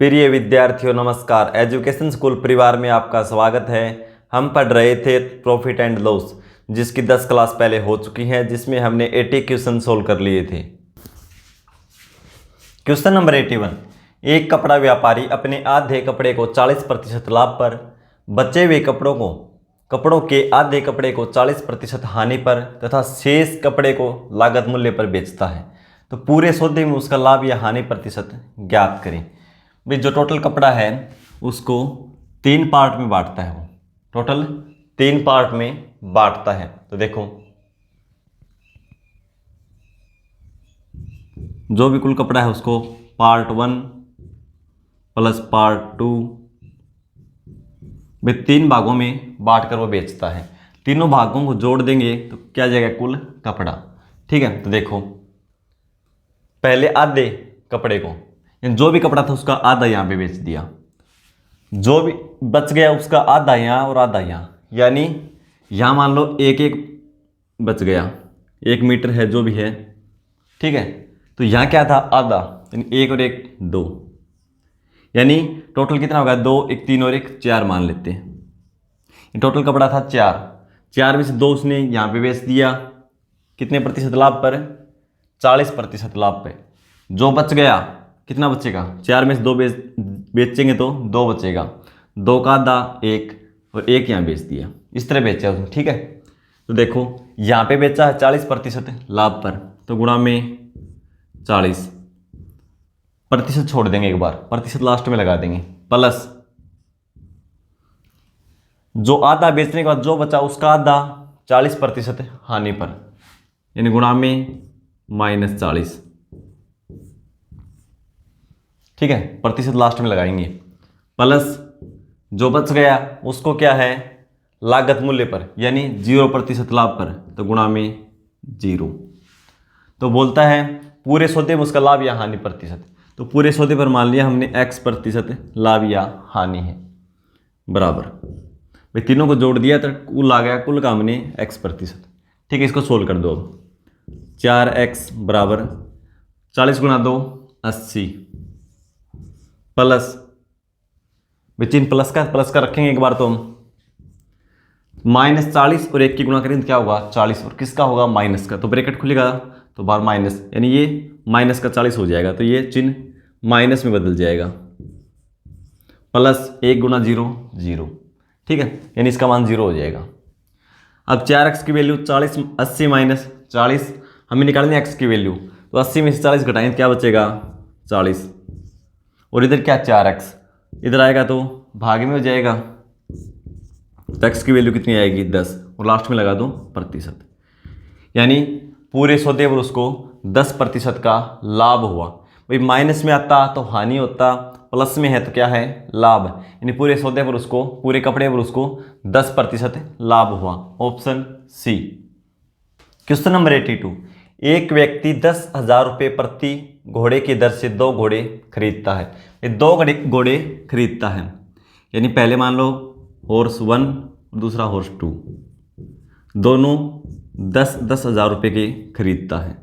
प्रिय विद्यार्थियों नमस्कार। एजुकेशन स्कूल परिवार में आपका स्वागत है। हम पढ़ रहे थे प्रॉफिट एंड लॉस, जिसकी 10 क्लास पहले हो चुकी है, जिसमें हमने 80 क्वेश्चन सोल्व कर लिए थे। Question number 81। एक कपड़ा व्यापारी अपने आधे कपड़े को 40% लाभ पर, बचे हुए कपड़ों के आधे कपड़े को 40% हानि पर तथा शेष कपड़े को लागत मूल्य पर बेचता है। तो पूरे सौदे में उसका लाभ या हानि प्रतिशत ज्ञात करें। भाई जो टोटल कपड़ा है उसको 3 पार्ट में बांटता है, वो टोटल 3 पार्ट में बांटता है। तो देखो जो भी कुल कपड़ा है उसको पार्ट 1 प्लस पार्ट 2 वे 3 भागों में बांट कर वो बेचता है। तीनों भागों को जोड़ देंगे तो क्या जाएगा कुल कपड़ा। ठीक है, तो देखो पहले आधे कपड़े को, जो भी कपड़ा था उसका आधा यहाँ पे बेच दिया, जो भी बच गया उसका आधा यहाँ और आधा यहाँ, यानी यहाँ मान लो एक एक बच गया, 1 मीटर है जो भी है। ठीक है, तो यहाँ क्या था आधा, यानी 1 और 1 2, यानी टोटल कितना होगा 2 1 3 और 1 4 मान लेते हैं। टोटल कपड़ा था 4 में से 2 उसने यहाँ पे बेच दिया, कितने प्रतिशत लाभ पर, 40% लाभ पे। जो बच गया कितना बचेगा, 4 में से 2 बेचेंगे तो 2 बचेगा, 2 का आधा 1 और 1 यहाँ बेच दिया, इस तरह बेचा उसने। ठीक है, तो देखो यहाँ पे बेचा है 40% लाभ पर, तो गुणा में 40, प्रतिशत छोड़ देंगे एक बार, प्रतिशत लास्ट में लगा देंगे, प्लस जो आधा बेचने के बाद जो बचा उसका आधा 40% हानि पर, यानी गुणा में -40। ठीक है, प्रतिशत लास्ट में लगाएंगे, प्लस जो बच गया उसको क्या है लागत मूल्य पर, यानी 0% लाभ पर, तो गुणा में 0। तो बोलता है पूरे सौदे में उसका लाभ या हानि प्रतिशत। तो पूरे सौदे पर मान लिया हमने x% लाभ या हानि है, बराबर भाई तीनों को जोड़ दिया तो कुल आ गया, कुल का हमने x%। ठीक है, इसको सोल्व कर दो। अब 4x बराबर 40 गुणा 2 80, प्लस चिन्ह प्लस का रखेंगे एक बार तो हम, -40 और 1 की गुणा करेंगे तो क्या होगा 40, और किसका होगा माइनस का, तो ब्रैकेट खुलेगा तो बाहर माइनस, यानी ये माइनस का 40 हो जाएगा, तो ये चिन्ह माइनस में बदल जाएगा, प्लस 1 गुणा 0 0। ठीक है, यानी इसका मान 0 हो जाएगा। अब 4x की वैल्यू 40 80 माइनस 40, हमें निकालनी है x की वैल्यू, तो 80 में से 40 घटाएंगे तो क्या बचेगा 40, और इधर क्या 4x इधर आएगा तो भाग में हो जाएगा, तो x की वैल्यू कितनी आएगी 10, और लास्ट में लगा दो प्रतिशत, यानी पूरे सौदे पर उसको 10% का लाभ हुआ। भाई माइनस में आता तो हानि होता, प्लस में है तो क्या है लाभ, यानी पूरे सौदे पर उसको, पूरे कपड़े पर उसको 10% लाभ हुआ, ऑप्शन सी। Question number 82। एक व्यक्ति 10,000 रुपये प्रति घोड़े की दर से 2 घोड़े खरीदता है। ये 2 घोड़े खरीदता है, यानी पहले मान लो हॉर्स 1 दूसरा हॉर्स 2, दोनों 10,000 रुपये के खरीदता है।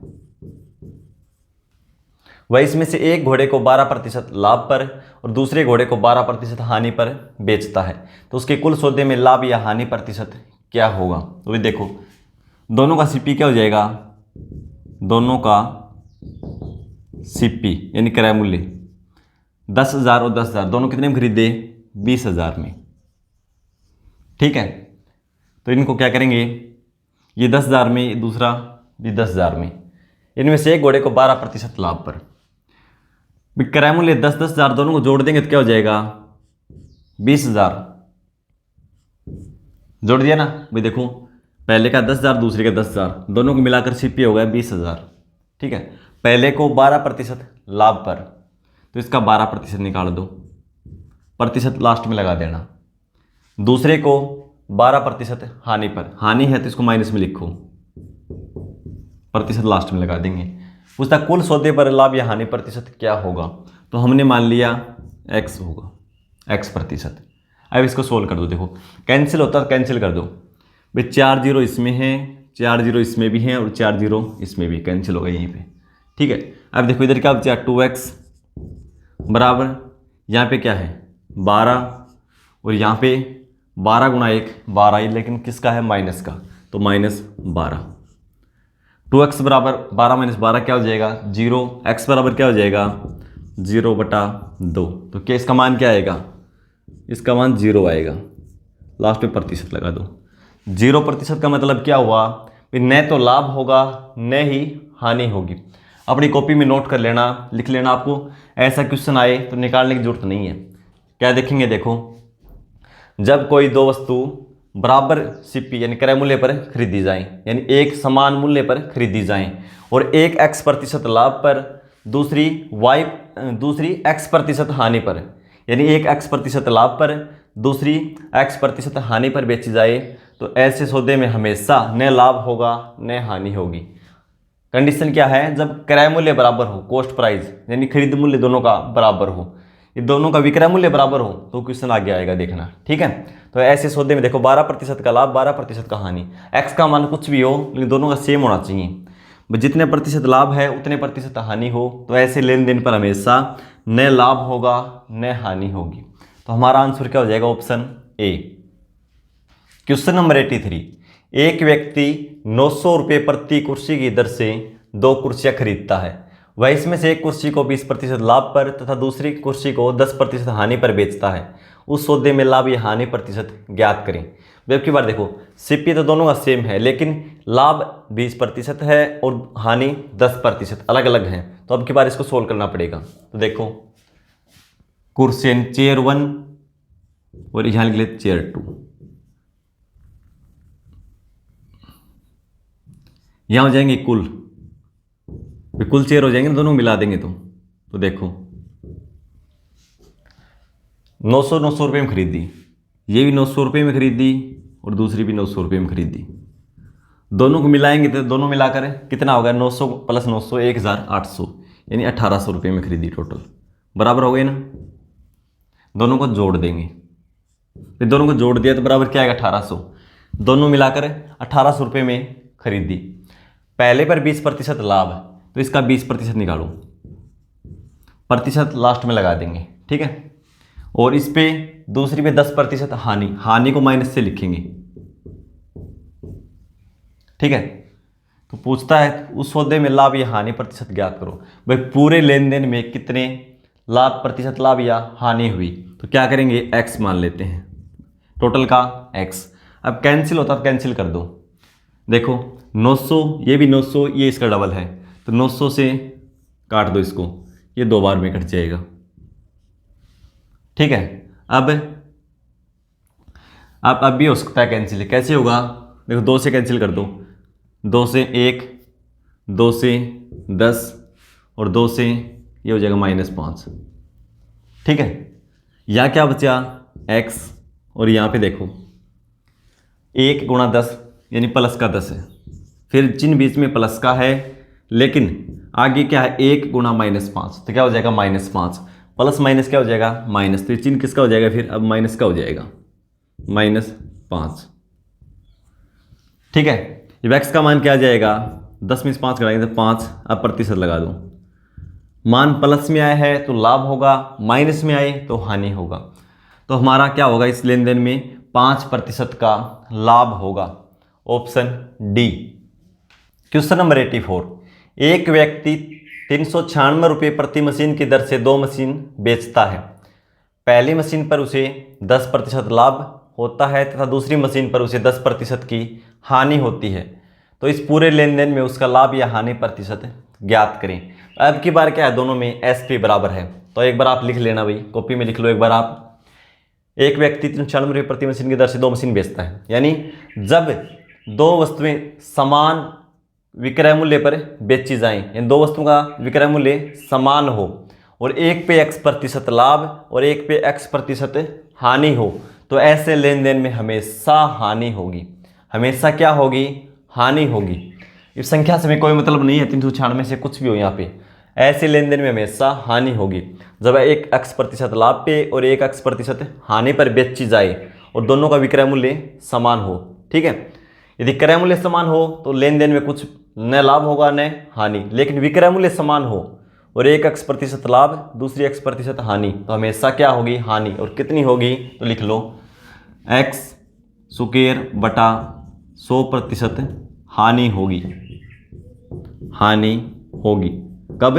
वह इसमें से एक घोड़े को 12% लाभ पर और दूसरे घोड़े को 12% हानि पर बेचता है, तो उसके कुल सौदे में लाभ या हानि प्रतिशत क्या होगा। तो भी देखो दोनों का सीपी क्या हो जाएगा, दोनों का सीपी यानी क्रय मूल्य 10,000 और 10,000, दोनों कितने में खरीदे 20,000 में। ठीक है, तो इनको क्या करेंगे, ये 10,000 में, ये दूसरा भी 10,000 में, इनमें से एक घोड़े को 12% लाभ पर, क्रय मूल्य 10,000, दोनों को जोड़ देंगे तो क्या हो जाएगा 20,000। जोड़ दिया ना भाई, देखो पहले का 10,000 दूसरे का 10,000, दोनों को मिलाकर सीपी हो गया 20,000। ठीक है, पहले को 12% लाभ पर, तो इसका 12% निकाल दो, प्रतिशत लास्ट में लगा देना। दूसरे को 12% हानि पर, हानि है तो इसको माइनस में लिखो, प्रतिशत लास्ट में लगा देंगे। पूछता कुल सौदे पर लाभ या हानि प्रतिशत क्या होगा, तो हमने मान लिया x होगा, x%। अब इसको सोल्व कर दो, देखो कैंसिल होता है कैंसिल कर दो भाई, 4 0 इसमें है, 4 0 इसमें भी है और 4 0 इसमें भी, कैंसिल होगा यहीं पे। ठीक है, अब देखो इधर क्या बचा 2x बराबर, यहाँ पे क्या है 12 और यहाँ पे 12 गुणा 1 12 ही, लेकिन किसका है माइनस का, तो -12। 2x बराबर 12 - 12 क्या हो जाएगा 0, x बराबर क्या हो जाएगा 0/2। तो क्या इसका मान क्या आएगा, इसका मान 0 आएगा। लास्ट में प्रतिशत लगा दो। 0% का मतलब क्या हुआ, न तो लाभ होगा न ही हानि होगी। अपनी कॉपी में नोट कर लेना, लिख लेना। आपको ऐसा क्वेश्चन आए तो निकालने की जरूरत नहीं है। क्या देखेंगे, देखो जब कोई दो वस्तु बराबर सीपी यानी क्रय मूल्य पर खरीदी जाएं, यानी एक समान मूल्य पर खरीदी जाएं और एक x% लाभ पर दूसरी x% हानि पर, यानी एक x% लाभ पर दूसरी x% हानि पर बेची जाए, तो ऐसे सौदे में हमेशा न लाभ होगा न हानि होगी। कंडीशन क्या है, जब क्रय मूल्य बराबर हो, कॉस्ट प्राइस यानी खरीद मूल्य दोनों का बराबर हो, ये दोनों का विक्रय मूल्य बराबर हो, तो क्वेश्चन आगे आएगा देखना। ठीक है, तो ऐसे सौदे में देखो 12% का लाभ 12% का हानि, x का मान कुछ भी हो लेकिन दोनों का सेम होना चाहिए। जितने प्रतिशत लाभ है उतने प्रतिशत हानि हो, तो ऐसे लेन देन पर हमेशा न लाभ होगा न हानि होगी। तो हमारा आंसर क्या हो जाएगा, ऑप्शन ए। क्वेश्चन नंबर 83, एक व्यक्ति 900 रुपये प्रति कुर्सी की दर से 2 कुर्सियां खरीदता है। वह इसमें से एक कुर्सी को 20% लाभ पर तथा दूसरी कुर्सी को 10% हानि पर बेचता है। उस सौदे में लाभ या हानि प्रतिशत ज्ञात करें। वेब की बार देखो, सीपी तो दोनों का सेम है, लेकिन लाभ 20% है और हानि 10% अलग अलग हैं। तो अब की बार इसको सोल्व करना पड़ेगा। तो देखो कुर्सी चेयर 1 और यहाँ लिख ले चेयर 2, यहाँ हो जाएंगे कुल चेयर हो जाएंगे, दोनों मिला देंगे तो देखो 900 रुपये में खरीदी, ये भी 900 रुपये में खरीदी और दूसरी भी 900 रुपये में खरीदी। दोनों को मिलाएंगे तो दोनों मिलाकर कितना होगा, 900 + 900 1800, यानी 1800 रुपये में खरीदी टोटल। बराबर हो गए ना। दोनों को जोड़ देंगे, फिर दोनों को जोड़ दिया तो बराबर क्या आएगा 1800। दोनों मिलाकर 1800 रुपये में खरीदी। पहले पर 20% लाभ, तो इसका 20% निकालो, प्रतिशत लास्ट में लगा देंगे। ठीक है, और इस पे दूसरी पे 10% हानि को माइनस से लिखेंगे। ठीक है, तो पूछता है उस सौदे में लाभ या हानि प्रतिशत ज्ञात करो। भाई पूरे लेन देन में कितने लाभ प्रतिशत लाभ या हानि हुई, तो क्या करेंगे x मान लेते हैं, टोटल का x। अब कैंसिल होता तो कैंसिल कर दो। देखो 900, ये भी 900, ये इसका डबल है, तो 900 से काट दो इसको, ये 2 बार में कट जाएगा। ठीक है, अब भी हो सकता है कैंसिल। कैसे होगा, देखो 2 से कैंसिल कर दो, 2 से 1, 2 से 10 और 2 से ये हो जाएगा -5। ठीक है, यहाँ क्या बचा x, और यहाँ पे देखो 1 × 10 यानी प्लस का 10 है, फिर चिन्ह बीच में प्लस का है, लेकिन आगे क्या है 1 × -5, तो क्या हो जाएगा -5, प्लस माइनस क्या हो जाएगा माइनस, तो चिन्ह किसका हो जाएगा फिर, अब माइनस का हो जाएगा -5। ठीक है, जब x का मान क्या आ जाएगा, 10 में से 5 घटाएंगे तो 5। अब प्रतिशत लगा दो, मान प्लस में आया है तो लाभ होगा, माइनस में आए तो हानि होगा। तो हमारा क्या होगा, इस लेन देन में 5% का लाभ होगा, ऑप्शन डी। क्वेश्चन नंबर 84, एक व्यक्ति 396 रुपये प्रति मशीन की दर से 2 मशीन बेचता है। पहली मशीन पर उसे 10% लाभ होता है तथा दूसरी मशीन पर उसे 10% की हानि होती है। तो इस पूरे लेन देन में उसका लाभ या हानि प्रतिशत ज्ञात करें। अब की बार क्या है, दोनों में एसपी बराबर है, तो एक बार आप लिख लेना भाई, कॉपी में लिख लो एक बार आप। एक व्यक्ति 396 रुपये प्रति मशीन की दर से 2 मशीन बेचता है, यानी जब 2 वस्तुएं समान विक्रय मूल्य पर बेची जाएं, यानी 2 वस्तुओं का विक्रय मूल्य समान हो और एक पे x% लाभ और एक पे x% हानि हो, तो ऐसे लेन देन में हमेशा हानि होगी। हमेशा क्या होगी, हानि होगी। इस संख्या से कोई मतलब नहीं है, 396 से कुछ भी हो, यहाँ पे ऐसे लेन देन में हमेशा हानि होगी जब एक x% लाभ पे और एक x% हानि पर बेची जाए और दोनों का विक्रय मूल्य समान हो। ठीक है, यदि क्रय मूल्य समान हो तो लेन देन में कुछ न लाभ होगा न हानि, लेकिन विक्रय मूल्य समान हो और एक x प्रतिशत लाभ, दूसरी x प्रतिशत हानि, तो हमेशा क्या होगी, हानि। और कितनी होगी, तो लिख लो x स्क्वायर बटा 100% हानि होगी, हानि होगी। कब,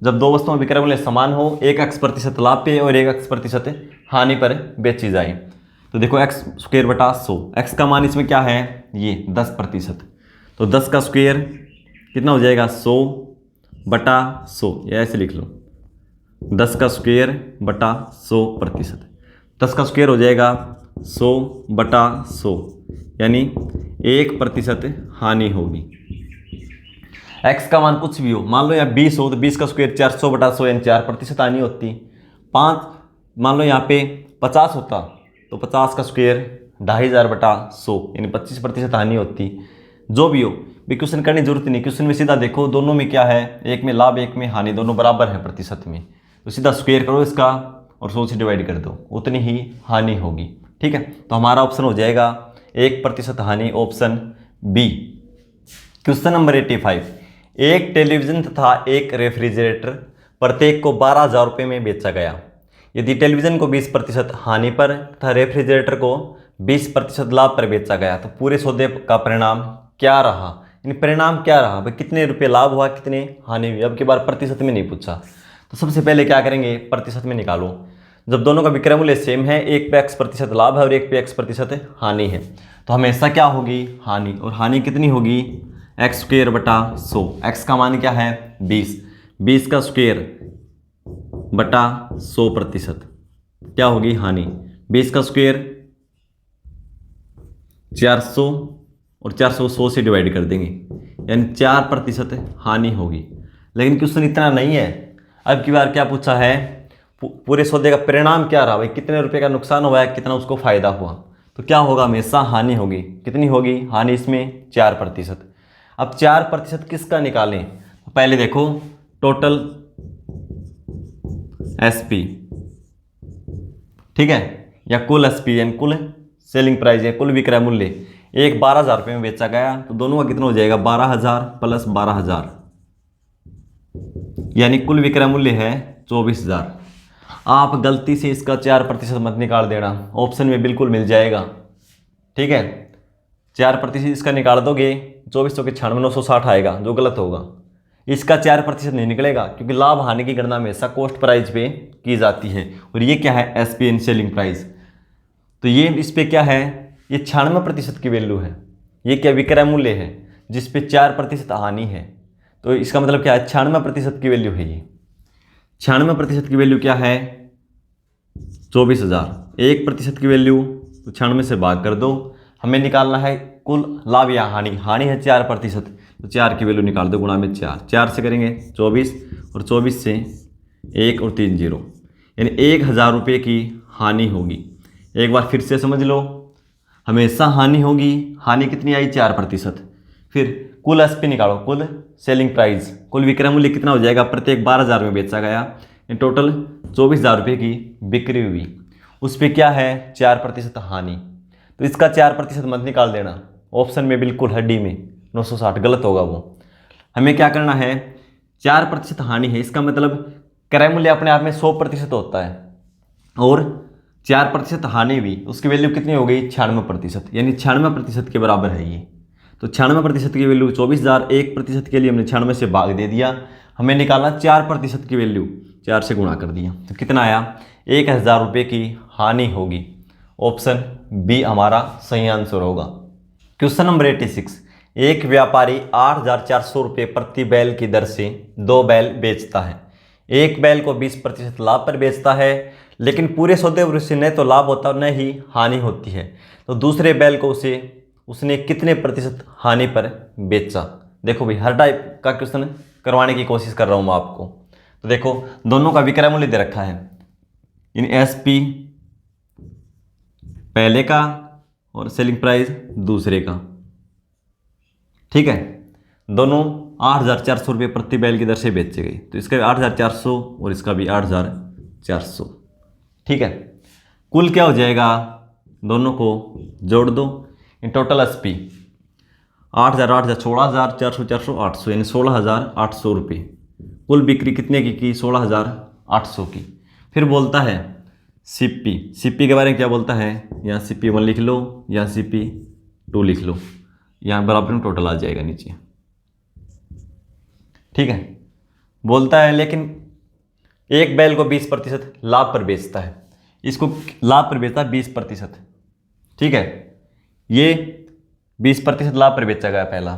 जब दो वस्तुओं में विक्रय मूल्य समान हो, एक x प्रतिशत लाभ पे और एक x प्रतिशत हानि पर बेची जाए। तो देखो x स्क्वायर बटा 100, x का मान इसमें क्या है, ये 10%, तो 10 का स्क्वायर कितना हो जाएगा, 100 बटा 100, ये ऐसे लिख लो 10 का स्क्वायर बटा 100%। 10 का स्क्वायर हो जाएगा 100 बटा 100, यानी 1% हानि होगी। x का मान कुछ भी हो, मान लो यहाँ 20 हो तो 20 का स्क्वायर 400 बटा 100 यानी 4% हानि होती। 5 मान लो यहाँ पे 50 होता तो 50 का स्क्वायर 2500 बटा 100 यानी 25% हानि होती। जो भी हो भी क्वेश्चन करने की जरूरत नहीं, क्वेश्चन में सीधा देखो दोनों में क्या है, एक में लाभ एक में हानि, दोनों बराबर है प्रतिशत में, तो सीधा स्क्वायर करो इसका और 100 से डिवाइड कर दो, उतनी ही हानि होगी। ठीक है, तो हमारा ऑप्शन हो जाएगा 1% हानि, ऑप्शन बी। क्वेश्चन नंबर 85, एक टेलीविजन तथा एक रेफ्रिजरेटर प्रत्येक को 12,000 रुपये में बेचा गया। यदि टेलीविजन को 20% हानि पर तथा रेफ्रिजरेटर को 20% लाभ पर बेचा गया तो पूरे सौदे का परिणाम क्या रहा, यानी परिणाम क्या रहा, भाई कितने रुपए लाभ हुआ, कितने हानि हुई। अब की बार प्रतिशत में नहीं पूछा, तो सबसे पहले क्या करेंगे, प्रतिशत में निकालो। जब दोनों का विक्रय मूल्य सेम है, एक पे x% लाभ है और एक पे x% हानि है, तो हमेशा क्या होगी, हानि। और हानि कितनी होगी, x स्क्वायर बटा 100, x का मान क्या है 20, 20 का स्क्वायर बटा 100% क्या होगी, हानि। 20 का स्क्वायर 400 और 400 100 से डिवाइड कर देंगे, यानी 4% हानि होगी। लेकिन क्वेश्चन इतना नहीं है, अब की बार क्या पूछा है, पूरे सौदे का परिणाम क्या रहा, भाई कितने रुपए का नुकसान हुआ है, कितना उसको फायदा हुआ, तो क्या होगा, हमेशा हानि होगी। कितनी होगी हानि इसमें, 4%। अब 4% किसका निकालें, तो पहले देखो टोटल एसपी, ठीक है, या कुल एसपी यानी कुल सेलिंग प्राइस या कुल विक्रय मूल्य। एक 12,000 रुपये में बेचा गया तो दोनों का कितना हो जाएगा, 12,000 प्लस 12,000, यानी कुल विक्रय मूल्य है 24,000। आप गलती से इसका 4% मत निकाल देना, ऑप्शन में बिल्कुल मिल जाएगा। ठीक है, 4% इसका निकाल दोगे 2400 के 96,960 आएगा, जो गलत होगा। इसका 4% नहीं निकलेगा क्योंकि लाभ हानि की गणना हमेशा कॉस्ट प्राइस पे की जाती है, और ये क्या है, एसपी सेलिंग प्राइस। तो ये इस पे क्या है, ये 96% की वैल्यू है, ये क्या विक्रय मूल्य है जिस पे 4% हानि है, तो इसका मतलब क्या है, 96% की वैल्यू है। ये 96% की वैल्यू क्या है, 24,000। 1% की वैल्यू तो 96 से भाग कर दो, हमें निकालना है कुल लाभ या हानि। हानि है 4%, तो 4 की वैल्यू निकाल दो, गुणा में 4 से करेंगे 24, और 24 से 1 और 3 0, यानी 1,000 रुपये की हानि होगी। एक बार फिर से समझ लो, हमेशा हानि होगी। हानि कितनी आई, 4%। फिर कुल एसपी निकालो, कुल सेलिंग प्राइस, कुल विक्रय मूल्य कितना हो जाएगा, प्रत्येक 12,000 में बेचा गया, टोटल 24,000 रुपये की बिक्री हुई, उस पर क्या है, 4% हानि। तो इसका 4% मत निकाल देना, ऑप्शन में बिल्कुल हड्डी में 960 गलत होगा वो। हमें क्या करना है, 4% हानि है, इसका मतलब क्रय मूल्य अपने आप में 100% होता है, और 4% हानि भी, उसकी वैल्यू कितनी हो गई, 96%, यानी 96% के बराबर है ये। तो 96% की वैल्यू 24,000, 1% के लिए हमने 96 से भाग दे दिया, हमें निकालना 4% की वैल्यू, 4 से गुणा कर दिया, तो कितना आया, 1,000 रुपये की हानि होगी। ऑप्शन बी हमारा सही आंसर होगा। क्वेश्चन नंबर 86, एक व्यापारी 8,400 रुपये प्रति बैल की दर से 2 बैल बेचता है। एक बैल को 20% लाभ पर बेचता है, लेकिन पूरे सौदे पर उसे न तो लाभ होता और न ही हानि होती है, तो दूसरे बैल को उसने कितने प्रतिशत हानि पर बेचा। देखो भाई, हर टाइप का क्वेश्चन करवाने की कोशिश कर रहा हूँ मैं आपको। तो देखो दोनों का विक्रय मूल्य दे रखा है, इन एसपी पहले का और सेलिंग प्राइस दूसरे का, ठीक है, दोनों 8,400 रुपये प्रति बैल की दर से बेचे गए, तो इसका 8,400 और इसका भी 8,400, ठीक है। कुल क्या हो जाएगा, दोनों को जोड़ दो, इन टोटल एसपी 8,000 8,000 16,000 400 400 800, यानी 16,800 रुपये कुल बिक्री कितने की 16,800 की। फिर बोलता है सीपी के बारे में क्या बोलता है, यहाँ CP1 लिख लो, यहाँ CP2 लिख लो, यहाँ बराबर में टोटल आ जाएगा नीचे। ठीक है, बोलता है लेकिन एक बैल को 20% लाभ पर बेचता है, इसको लाभ पर बेचता है 20%। ठीक है, ये 20% लाभ पर बेचा गया पहला।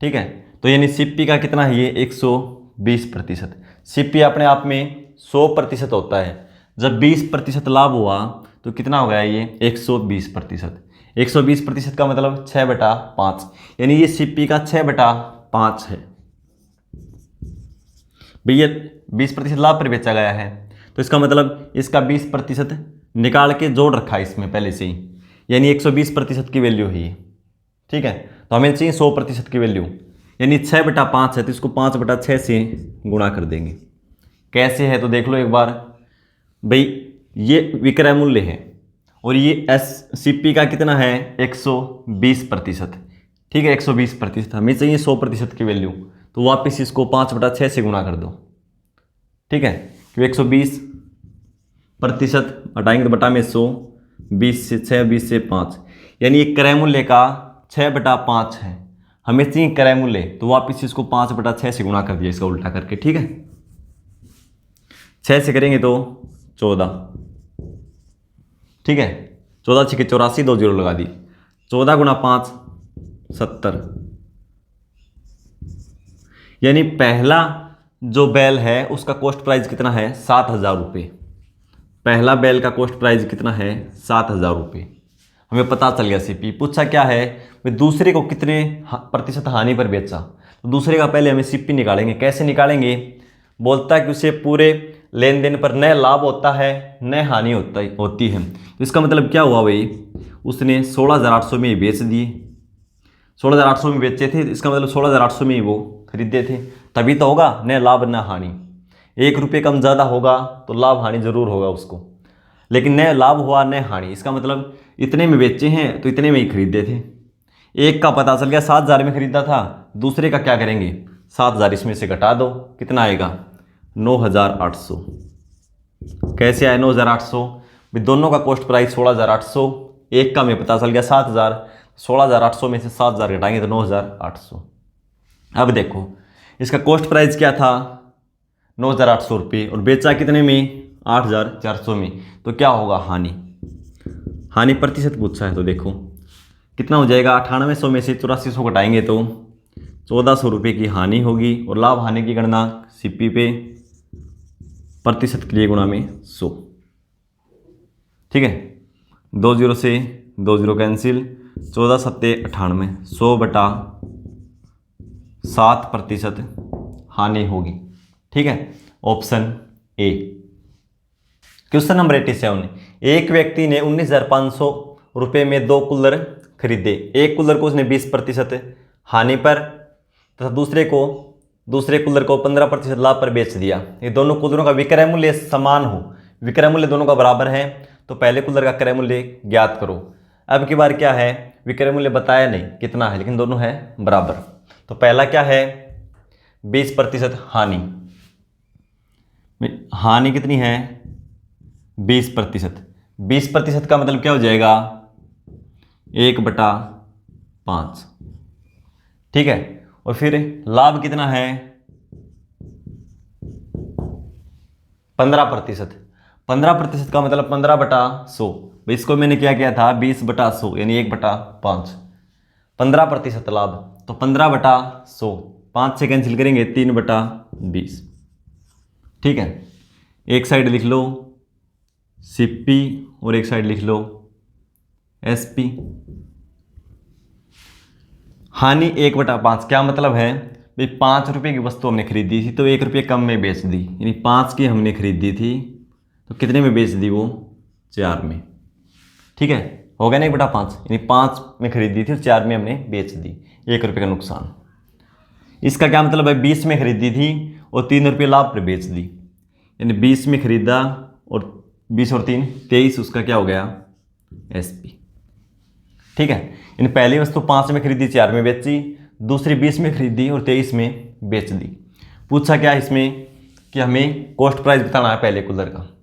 ठीक है, तो यानी सीपी का कितना है ये 120%। सीपी अपने आप में 100% होता है, जब 20% लाभ हुआ तो कितना हो गया ये 120%। 120% का मतलब 6/5, यानी ये सीपी का 6/5 है। भैया 20% लाभ पर बेचा गया है, तो इसका मतलब इसका 20% निकाल के जोड़ रखा है इसमें पहले से ही, यानी 120% की वैल्यू है ये। ठीक है, तो हमें चाहिए 100% की वैल्यू, यानी 6/5 है, तो इसको 5/6 से गुणा कर देंगे। कैसे है तो देख लो एक बार। भाई ये विक्रय मूल्य है और ये सीपी का कितना है 120%। ठीक है, 120%, हमें चाहिए 100% की वैल्यू, तो वापस इसको 5/6 से गुणा कर दो। ठीक है, क्योंकि 120% हटाएंगे तो बटा में 100, 20 से 6, 20 से 5, यानी ये क्रय मूल्य का 6/5 है। हमें चाहिए क्रय मूल्य, तो वापस इसको 5/6 से गुणा कर दिया, इसका उल्टा करके। ठीक है, 6 से करेंगे तो 14। ठीक है, 14 6 84, 2 0 लगा दी, 14 गुणा 5 70, यानी पहला जो बैल है उसका कॉस्ट प्राइस कितना है 7,000 रुपये। पहला बैल का कॉस्ट प्राइस कितना है 7,000 रुपये, हमें पता चल गया। सीपी पूछा क्या है, वे दूसरे को कितने प्रतिशत हानि पर बेचा, तो दूसरे का पहले हमें सीपी निकालेंगे। कैसे निकालेंगे, बोलता है कि उसे पूरे लेन देन पर न लाभ होता है न हानि होती है। तो इसका मतलब क्या हुआ भाई, उसने 16,800 में बेच दिए, 16,800 में बेचे थे, इसका मतलब 16,800 में ही वो खरीदे थे, तभी तो होगा न लाभ न हानि। 1 रुपये कम ज़्यादा होगा तो लाभ हानि जरूर होगा उसको, लेकिन न लाभ हुआ न हानि, इसका मतलब इतने में बेचे हैं तो इतने में ही खरीदे थे। एक का पता चल गया 7,000 में खरीदा था, दूसरे का क्या करेंगे 7,000 इसमें से घटा दो, कितना आएगा 9,800। कैसे आया 9,800, भाई दोनों का कॉस्ट प्राइस 16,800, एक का हमें पता चल गया 7,000, 16,800 में से 7,000 घटाएंगे तो 9,800। अब देखो इसका कॉस्ट प्राइस क्या था 9,800 रुपये और बेचा कितने में 8,400 में, तो क्या होगा हानि प्रतिशत पूछा है, तो देखो कितना हो जाएगा 9800 में से 8400 घटाएंगे तो 1,400 रुपये की हानि होगी, और लाभ हानि की गणना सीपी पे प्रतिशत के लिए गुणा में 100। ठीक है, 2 0 से 2 0 कैंसिल, 14 7 98, 100/7% हानि होगी। ठीक है, ऑप्शन ए। क्वेश्चन नंबर 87, एक व्यक्ति ने 19,500 रुपये में 2 कूलर खरीदे। एक कूलर को उसने 20% हानि पर तथा दूसरे कूलर को 15% लाभ पर बेच दिया। ये दोनों कूलरों का विक्रय मूल्य समान हो, विक्रय मूल्य दोनों का बराबर है, तो पहले कूलर का क्रय मूल्य ज्ञात करो। अब की बार क्या है, विक्रय मूल्य बताया नहीं कितना है, लेकिन दोनों है बराबर। तो पहला क्या है 20% हानि कितनी है 20%। 20% का मतलब क्या हो जाएगा 1/5। ठीक है, और फिर लाभ कितना है 15%। 15% का मतलब 15/100। इसको मैंने क्या किया था 20/100 यानी 1/5। 15% लाभ तो 15/100, 5 से कैंसिल करेंगे 3/20। ठीक है, एक साइड लिख लो सीपी और एक साइड लिख लो एसपी। हानि 1/5 क्या मतलब है भाई 5 रुपये की वस्तु हमने खरीदी थी तो 1 रुपये कम में बेच दी, यानी 5 की हमने खरीदी थी तो कितने में बेच दी वो 4 में। ठीक है, हो गया ना 1/5, यानी 5 में खरीदी थी और 4 में हमने बेच दी, 1 रुपये का नुकसान। इसका क्या मतलब है 20 में खरीदी थी और 3 रुपये लाभ पर बेच दी, यानी 20 में खरीदा और 20 और 3 23, उसका क्या हो गया एसपी। ठीक है, यानी पहली वस्तु 5 में खरीदी 4 में बेची, दूसरी 20 में खरीदी और 23 में बेच दी। पूछा क्या इसमें कि हमें कॉस्ट प्राइस बताना है पहले कूलर का।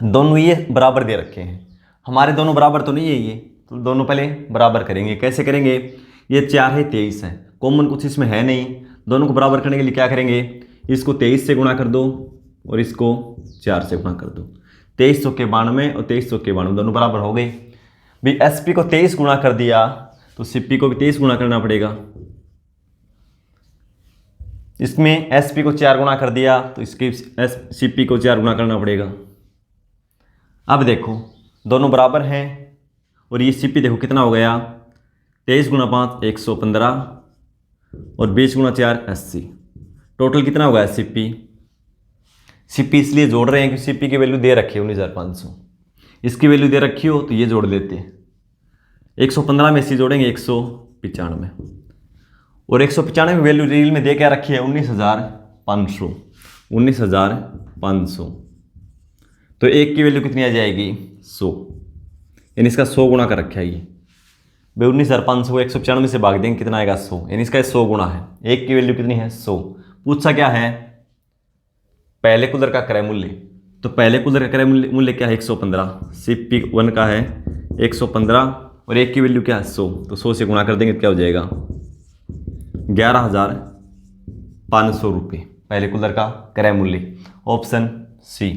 दोनों ये बराबर दे रखे हैं, हमारे दोनों बराबर तो नहीं है ये, तो दोनों पहले बराबर करेंगे। कैसे करेंगे? ये 4 है 23 है, कॉमन कुछ इसमें है नहीं। दोनों को बराबर करने के लिए क्या करेंगे? इसको 23 से गुणा कर दो और इसको 4 से गुणा कर दो। 23 चौके 92 और 23 चौके 92 दोनों बराबर हो गए। भाई SP को 23 गुणा कर दिया तो CP को भी 23 गुणा करना पड़ेगा। इसमें SP को 4 गुणा कर दिया तो इसके CP को 4 गुणा करना पड़ेगा। अब देखो दोनों बराबर हैं और ये CP देखो कितना हो गया, 23 गुणा 5 115 और 20 गुणा 4 80। टोटल कितना होगा CP इसलिए जोड़ रहे हैं कि CP की वैल्यू दे रखी है 19,500, इसकी वैल्यू दे रखी हो तो ये जोड़ लेते हैं। 115 में 80 जोड़ेंगे 195 और 195 में वैल्यू रील में दे क्या रखी है 19,500। 19,500 तो एक की वैल्यू कितनी आ जाएगी 100, यानी इसका 100 गुणा कर रखा है ये। भाई 19,500 को 195 से भाग देंगे कितना आएगा 100, यानी इसका 100 गुणा है। एक की वैल्यू कितनी है 100। पूछा क्या है? पहले कूलर का क्रय मूल्य। तो पहले कूलर का क्रय मूल्य क्या है 115, CP1 का है 115 और एक की वैल्यू क्या है 100, तो 100 से गुणा कर देंगे तो क्या हो जाएगा 11,500 रुपये पहले कूलर का क्रय मूल्य। Option C.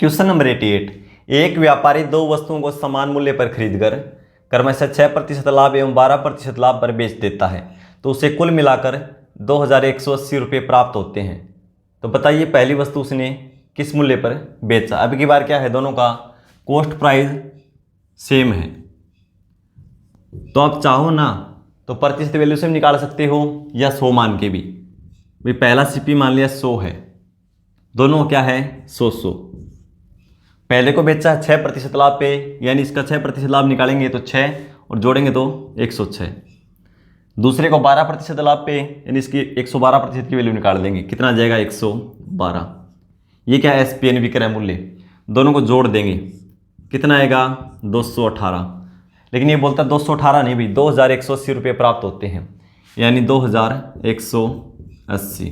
क्वेश्चन नंबर 88, एक व्यापारी दो वस्तुओं को समान मूल्य पर खरीदकर क्रमशः 6% लाभ एवं 12% लाभ पर बेच देता है, तो उसे कुल मिलाकर 2,180 रुपये प्राप्त होते हैं। तो बताइए पहली वस्तु उसने किस मूल्य पर बेचा। अब की बार क्या है, दोनों का कॉस्ट प्राइस सेम है, तो आप चाहो ना तो प्रतिशत वैल्यू से निकाल सकते हो या 100 मान के भी। भाई पहला CP मान लिया 100 है, दोनों क्या है 100। पहले को बेचा 6% लाभ पे, यानी इसका 6% लाभ निकालेंगे तो 6 और जोड़ेंगे तो 106। दूसरे को 12% लाभ पे, यानी इसकी 112% की वैल्यू निकाल देंगे, कितना आ जाएगा 112। ये क्या है SP यानी विक्रय मूल्य, दोनों को जोड़ देंगे कितना आएगा 218। लेकिन ये बोलता है 218 नहीं भी, 2,180 रुपये प्राप्त होते हैं, यानी 2,180।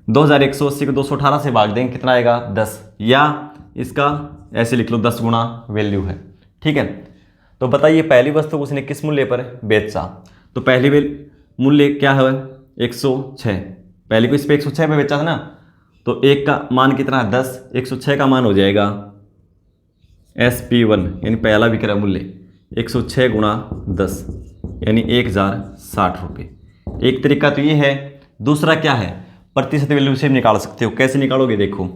2,180 को 218 से भाग देंगे कितना आएगा 10, या इसका ऐसे लिख लो 10 गुणा वैल्यू है। ठीक है, तो बताइए पहली वस्तु को उसने किस मूल्य पर बेचा। तो पहली मूल्य क्या है 106, पहले को इस पर 106 पे बेचा था ना, तो एक का मान कितना है 10, 106 का मान हो जाएगा SP1 यानी पहला विक्रय मूल्य 106 गुणा 10 यानी 1,060 रुपये। एक तरीका तो ये है। दूसरा क्या है, प्रतिशत वैल्यू से निकाल सकते हो। कैसे निकालोगे देखो,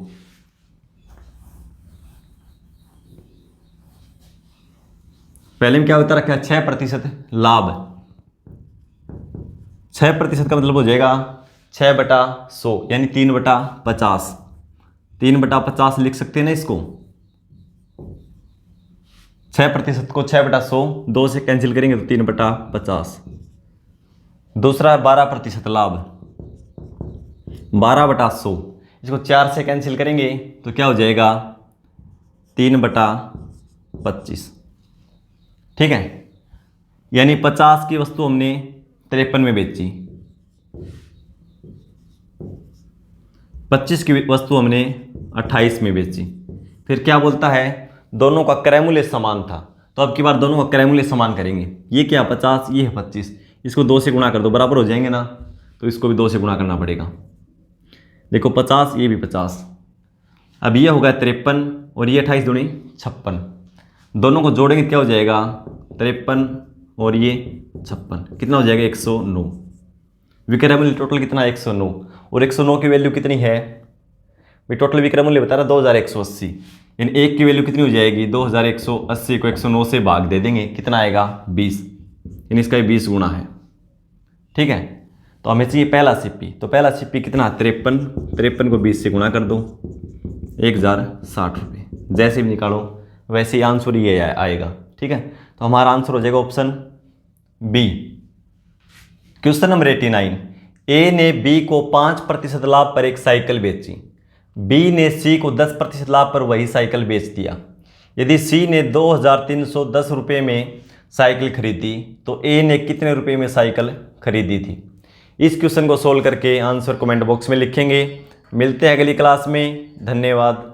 पहले में क्या होता रखा है 6% लाभ। 6% का मतलब हो जाएगा 6/100 यानी 3/50। 3/50 लिख सकते हैं ना इसको। 6% को 6/100 2 से कैंसिल करेंगे तो 3/50। दूसरा 12% लाभ, 12/100 इसको 4 से कैंसिल करेंगे तो क्या हो जाएगा 3/25। ठीक है, यानी 50 की वस्तु हमने 53 में बेची, 25 की वस्तु हमने 28 में बेची। फिर क्या बोलता है, दोनों का क्रय मूल्य समान था, तो अब की बार दोनों का क्रय मूल्य समान करेंगे। ये क्या 50, ये है 25, इसको 2 से गुणा कर दो, बराबर हो जाएंगे ना, तो इसको भी 2 से गुणा करना पड़ेगा। देखो 50, ये भी 50, अब ये होगा 53 और ये 28 दूनी 56। दोनों को जोड़ेंगे क्या हो जाएगा 53 और ये 56, कितना हो जाएगा 109। विक्रय मूल्य टोटल कितना 109, और 109 की वैल्यू कितनी है भाई, टोटल विक्रय मूल्य बता रहा 2,180, यानी एक की वैल्यू कितनी हो जाएगी 2,180 को 109 से भाग दे देंगे, कितना आएगा 20, यानी इसका 20 गुना है। ठीक है, तो हमें चाहिए पहला CP, तो पहला CP कितना 53 को 20 से गुणा कर दो 1,060 रुपये। जैसे भी निकालो वैसे ही आंसर ये आएगा। ठीक है, तो हमारा आंसर हो जाएगा option B. Question number 89, A ने B को 5% लाभ पर एक साइकिल बेची, B ने C को 10% लाभ पर वही साइकिल बेच दिया। यदि C ने 2,310 रुपये में साइकिल खरीदी तो A ने कितने रुपये में साइकिल खरीदी थी। इस क्वेश्चन को सोल्व करके आंसर कमेंट बॉक्स में लिखेंगे। मिलते हैं अगली क्लास में। धन्यवाद।